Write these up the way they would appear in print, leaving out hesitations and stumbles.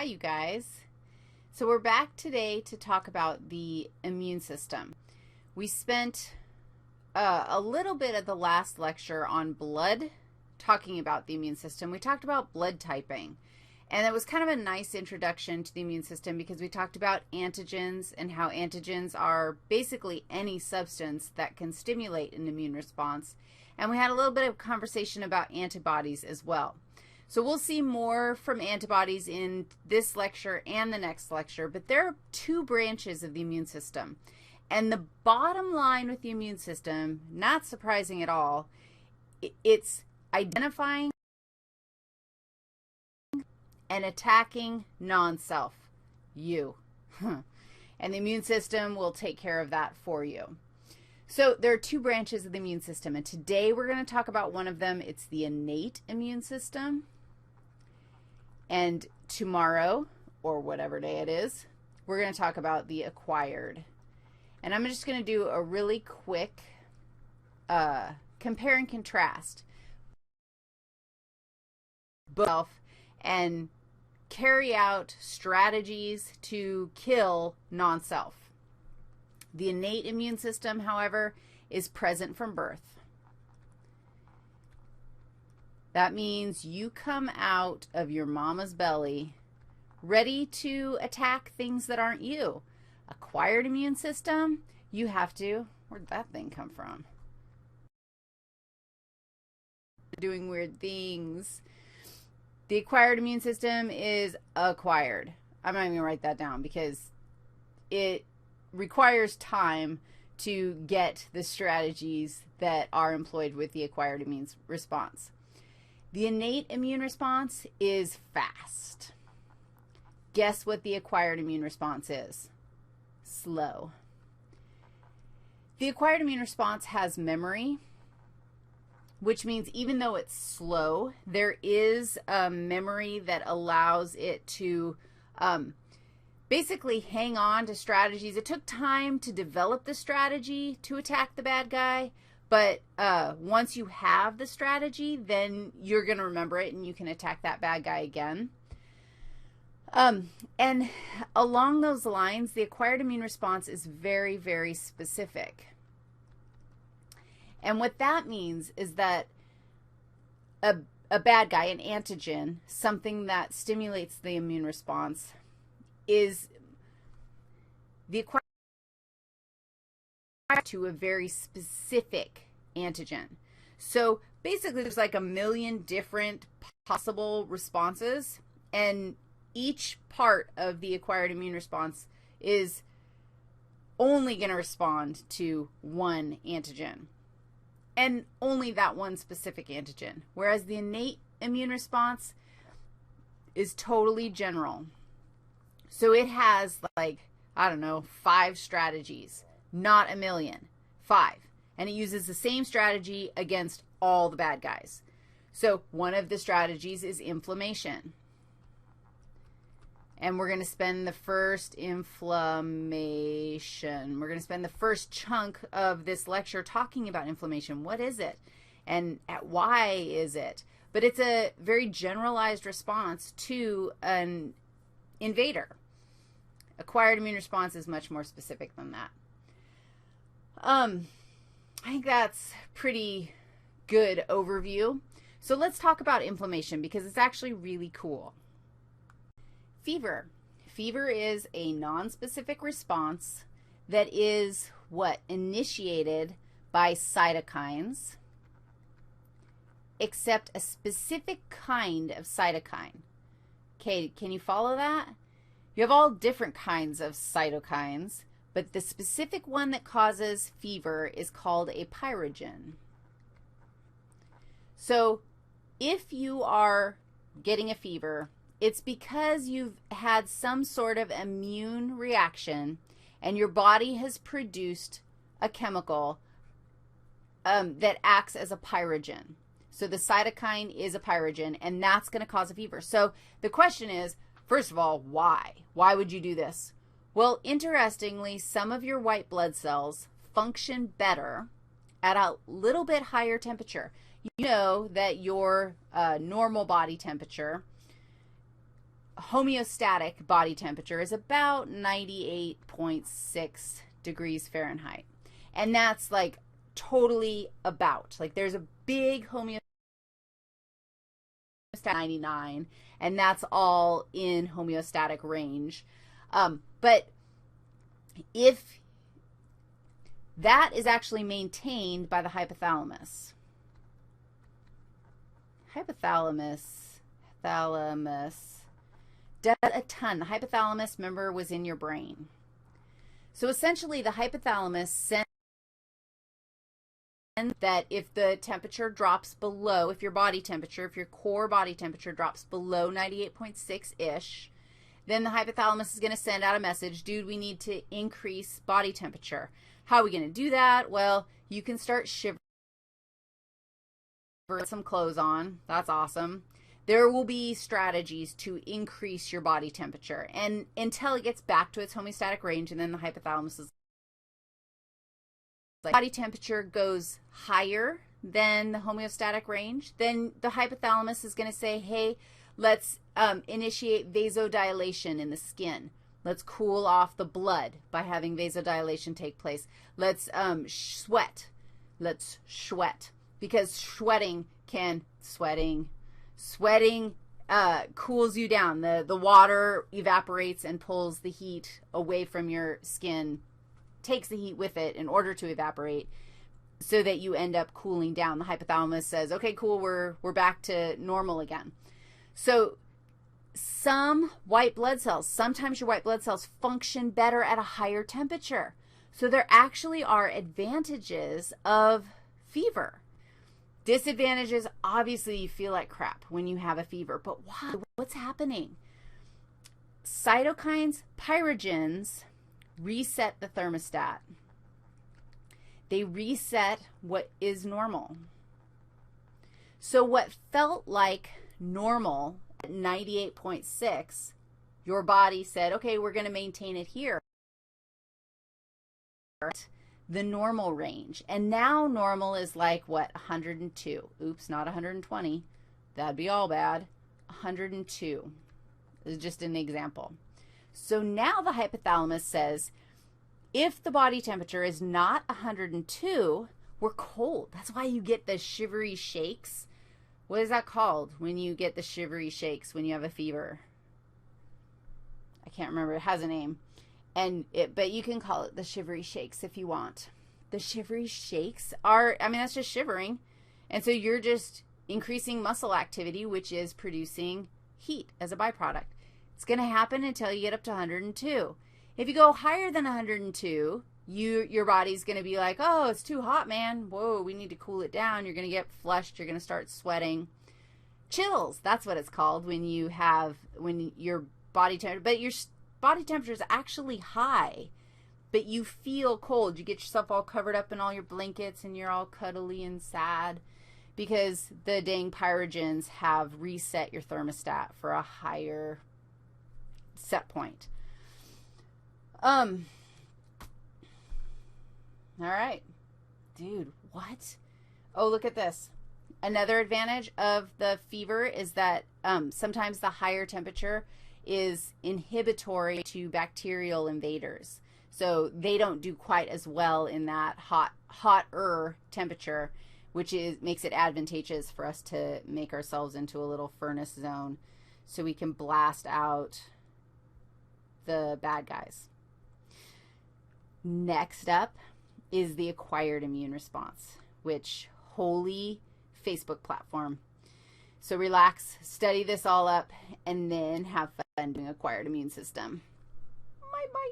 you guys. So we're back today to talk about the immune system. We spent a little bit of the last lecture on blood, talking about the immune system. We talked about blood typing, and it was kind of a nice introduction to the immune system because we talked about antigens and how antigens are basically any substance that can stimulate an immune response. And we had a little bit of conversation about antibodies as well. So we'll see more from antibodies in this lecture and the next lecture, but there are two branches of the immune system. And the bottom line with the immune system, not surprising at all, it's identifying and attacking non-self, you. And the immune system will take care of that for you. So there are two branches of the immune system, and today we're going to talk about one of them. It's the innate immune system. And tomorrow, or whatever day it is, we're going to talk about the acquired. And I'm just going to do a really quick compare and contrast both and carry out strategies to kill non-self. The innate immune system, however, is present from birth. That means you come out of your mama's belly ready to attack things that aren't you. Acquired immune system, you have to, where'd that thing come from? Doing weird things. The acquired immune system is acquired. I'm not even going to write that down because it requires time to get the strategies that are employed with the acquired immune response. The innate immune response is fast. Guess what the acquired immune response is? Slow. The acquired immune response has memory, which means even though it's slow, there is a memory that allows it to basically hang on to strategies. It took time to develop the strategy to attack the bad guy, but once you have the strategy, then you're going to remember it and you can attack that bad guy again. And along those lines, the acquired immune response is very, very specific. And what that means is that a bad guy, an antigen, something that stimulates the immune response, is the acquired to a very specific antigen. So basically there's like a million different possible responses, and each part of the acquired immune response is only going to respond to one antigen, and only that one specific antigen, whereas the innate immune response is totally general. So it has like, I don't know, 5 strategies, not a million, 5. And it uses the same strategy against all the bad guys. So one of the strategies is inflammation. And we're going to spend the first inflammation. We're going to spend the first chunk of this lecture talking about inflammation. What is it? And why is it? But it's a very generalized response to an invader. Acquired immune response is much more specific than that. I think that's pretty good overview. So let's talk about inflammation because it's actually really cool. Fever. Fever is a nonspecific response that is what? Initiated by cytokines, except a specific kind of cytokine. Okay, can you follow that? You have all different kinds of cytokines, but the specific one that causes fever is called a pyrogen. So if you are getting a fever, it's because you've had some sort of immune reaction and your body has produced a chemical that acts as a pyrogen. So the cytokine is a pyrogen, and that's going to cause a fever. So the question is, first of all, why? Why would you do this? Well, interestingly, some of your white blood cells function better at a little bit higher temperature. You know that your normal body temperature homeostatic body temperature is about 98.6 degrees Fahrenheit. And that's like totally about. Like there's a big homeostatic 99, and that's all in homeostatic range. But if that is actually maintained by the hypothalamus. Thalamus does a ton. The hypothalamus, remember, was in your brain. So essentially the hypothalamus sends that if the temperature drops below, if your core body temperature drops below 98.6-ish, then the hypothalamus is going to send out a message, dude, we need to increase body temperature. How are we going to do that? Well, you can start shivering, put some clothes on. That's awesome. There will be strategies to increase your body temperature and until it gets back to its homeostatic range, and then the hypothalamus is like, body temperature goes higher than the homeostatic range, then the hypothalamus is going to say, hey, let's initiate vasodilation in the skin. Let's cool off the blood by having vasodilation take place. Let's sweat. Let's sweat. Because sweating cools you down. The water evaporates and pulls the heat away from your skin, takes the heat with it in order to evaporate so that you end up cooling down. The hypothalamus says, okay, cool, we're back to normal again. So sometimes your white blood cells function better at a higher temperature. So there actually are advantages of fever. Disadvantages, obviously you feel like crap when you have a fever, but why? What's happening? Cytokines, pyrogens reset the thermostat. They reset what is normal. So what felt like normal at 98.6, your body said, okay, we're going to maintain it here, the normal range. And now normal is like what? 102. Oops, not 120. That'd be all bad. 102 is just an example. So now the hypothalamus says, if the body temperature is not 102, we're cold. That's why you get the shivery shakes. What is that called when you get the shivery shakes when you have a fever? I can't remember. It has a name. But you can call it the shivery shakes if you want. The shivery shakes are, that's just shivering. And so you're just increasing muscle activity, which is producing heat as a byproduct. It's going to happen until you get up to 102. If you go higher than 102, your body's going to be like, oh, it's too hot, man. Whoa, we need to cool it down. You're going to get flushed. You're going to start sweating. Chills, that's what it's called when your body temperature, but your body temperature is actually high, but you feel cold. You get yourself all covered up in all your blankets and you're all cuddly and sad because the dang pyrogens have reset your thermostat for a higher set point. All right. Dude, what? Oh, look at this. Another advantage of the fever is that sometimes the higher temperature is inhibitory to bacterial invaders. So they don't do quite as well in that hotter temperature, which makes it advantageous for us to make ourselves into a little furnace zone so we can blast out the bad guys. Next up is the acquired immune response, which, holy Facebook platform. So relax, study this all up, and then have fun doing acquired immune system. Bye-bye.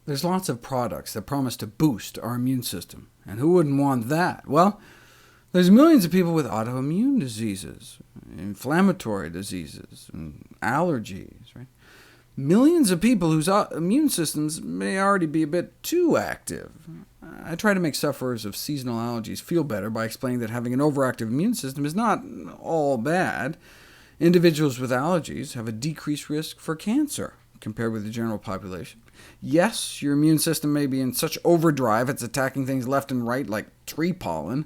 There's lots of products that promise to boost our immune system, and who wouldn't want that? Well, there's millions of people with autoimmune diseases, inflammatory diseases, and allergies, right? Millions of people whose immune systems may already be a bit too active. I try to make sufferers of seasonal allergies feel better by explaining that having an overactive immune system is not all bad. Individuals with allergies have a decreased risk for cancer, compared with the general population. Yes, your immune system may be in such overdrive it's attacking things left and right like tree pollen,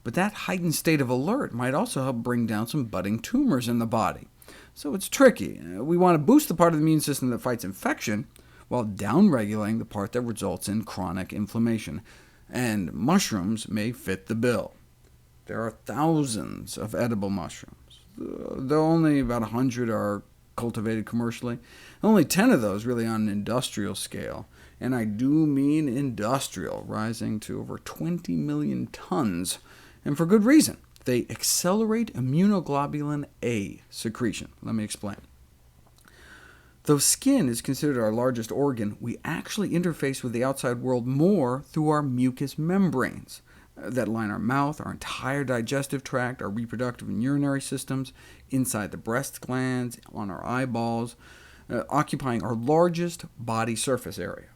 but that heightened state of alert might also help bring down some budding tumors in the body. So it's tricky. We want to boost the part of the immune system that fights infection, while downregulating the part that results in chronic inflammation, and mushrooms may fit the bill. There are thousands of edible mushrooms, though only about 100 are cultivated commercially. Only 10 of those really on an industrial scale, and I do mean industrial, rising to over 20 million tons, and for good reason. They accelerate immunoglobulin A secretion. Let me explain. Though skin is considered our largest organ, we actually interface with the outside world more through our mucous membranes that line our mouth, our entire digestive tract, our reproductive and urinary systems, inside the breast glands, on our eyeballs, occupying our largest body surface area.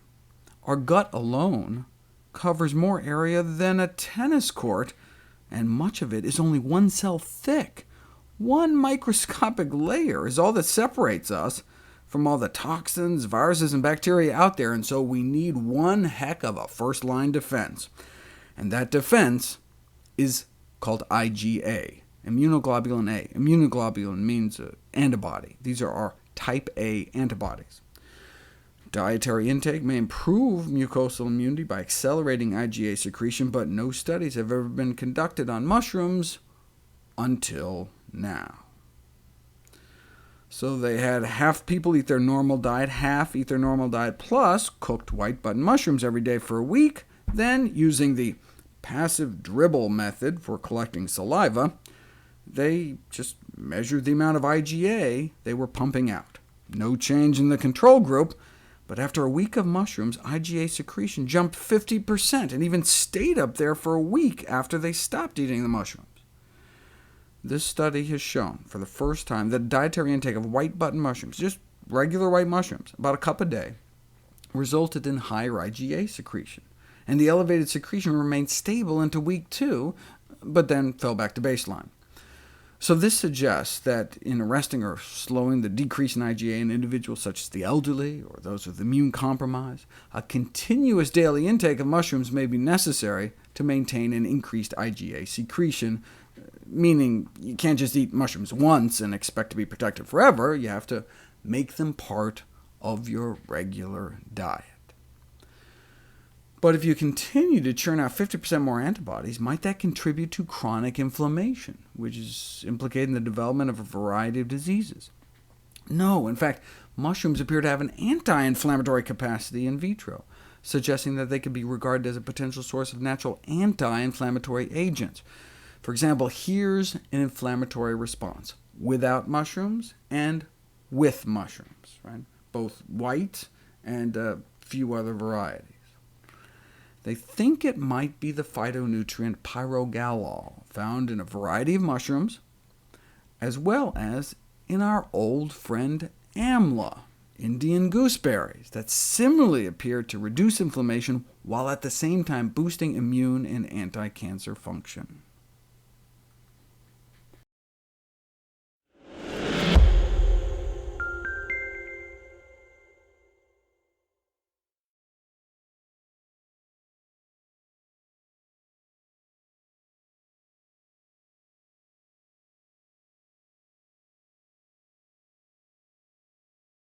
Our gut alone covers more area than a tennis court, and much of it is only one cell thick. One microscopic layer is all that separates us from all the toxins, viruses, and bacteria out there, and so we need one heck of a first-line defense. And that defense is called IgA, immunoglobulin A. Immunoglobulin means antibody. These are our type A antibodies. Dietary intake may improve mucosal immunity by accelerating IgA secretion, but no studies have ever been conducted on mushrooms until now. So they had half people eat their normal diet, half eat their normal diet plus cooked white button mushrooms every day for a week. Then, using the passive dribble method for collecting saliva, they just measured the amount of IgA they were pumping out. No change in the control group, but after a week of mushrooms, IgA secretion jumped 50% and even stayed up there for a week after they stopped eating the mushrooms. This study has shown for the first time that dietary intake of white button mushrooms, just regular white mushrooms, about a cup a day, resulted in higher IgA secretion, and the elevated secretion remained stable into week 2, but then fell back to baseline. So this suggests that in arresting or slowing the decrease in IgA in individuals such as the elderly or those with immune compromise, a continuous daily intake of mushrooms may be necessary to maintain an increased IgA secretion, meaning you can't just eat mushrooms once and expect to be protected forever. You have to make them part of your regular diet. But if you continue to churn out 50% more antibodies, might that contribute to chronic inflammation, which is implicated in the development of a variety of diseases? No, in fact, mushrooms appear to have an anti-inflammatory capacity in vitro, suggesting that they could be regarded as a potential source of natural anti-inflammatory agents. For example, here's an inflammatory response without mushrooms and with mushrooms, right? Both white and a few other varieties. They think it might be the phytonutrient pyrogalol, found in a variety of mushrooms, as well as in our old friend amla, Indian gooseberries, that similarly appear to reduce inflammation while at the same time boosting immune and anti-cancer function.